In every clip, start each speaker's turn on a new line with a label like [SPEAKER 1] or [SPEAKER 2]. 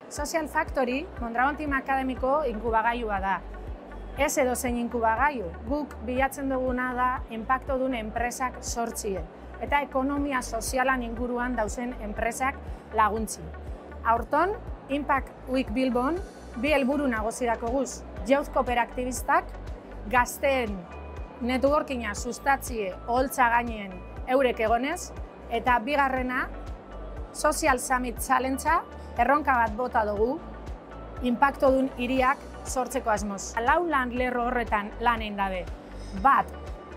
[SPEAKER 1] Social Factory Mondragon Team Akademiko inkubagailua da. Ez edozein inkubagailu, guk bilatzen duguna da inpaktodun enpresak sortzie eta ekonomia sozialan inguruan dauzen enpresak laguntzi. Aurton, Impact Week Bilbon, bi helburu nagusirako guz, youth kooperatibistak, gazteen networkinga sustatzie oholtza gainen eurek egonez, eta bigarrena, Social Summit Challenge-a erronka bat bota dugu, inpaktodun hiriak sortzeko asmoz. Lau lan lerro horretan lan egin dabe. Bat,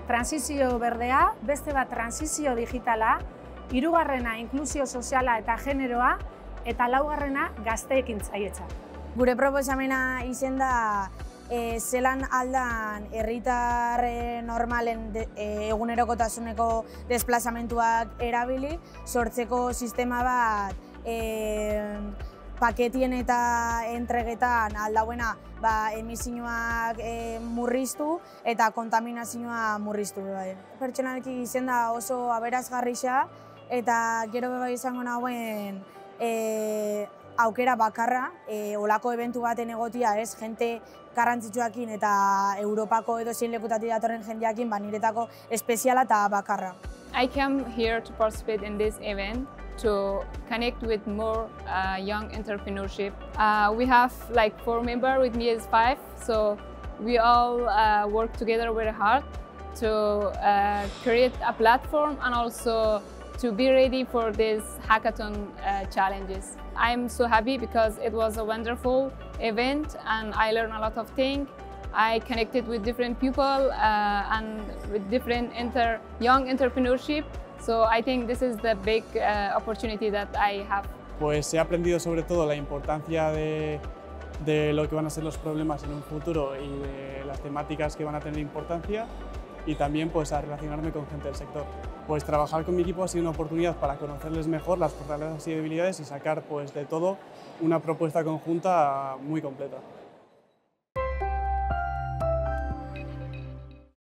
[SPEAKER 1] transizio berdea, beste bat transizio digitala, hirugarrena inklusio soziala eta generoa, eta laugarrena gazteekin zaietza.
[SPEAKER 2] Gure proposamena izen da zelan aldan herritar normalen egunerokotasuneko desplazamentuak erabili, sortzeko sistema bat paketien eta entregetan aldauena emisioak murriztu eta kontaminazioa murriztu. Pertsonalki izen da oso aberazgarrixa eta gero beba izango nagoen aukera bakarra, olako eventu baten egotia ez, jente garrantzitsuakin eta Europako edozein lekutatik datorren jendeakin niretako espeziala eta bakarra.
[SPEAKER 3] I came here to participate in this event to connect with more young entrepreneurship. We have like 4 members, with me is 5, so we all work together very hard to create a platform and also to be ready for these hackathon challenges. I'm so happy because it was a wonderful event and I learned a lot of things. I connected with different people and with different young entrepreneurship. So I think this is the big opportunity that I have.
[SPEAKER 4] Pues he aprendido sobre todo la importancia de lo que van a ser los problemas en un futuro y de las temáticas que van a tener importancia, y también pues a relacionarme con gente del sector. Pues trabajar con mi equipo ha sido una oportunidad para conocerles mejor las fortalezas y debilidades y sacar pues de todo una propuesta conjunta muy completa.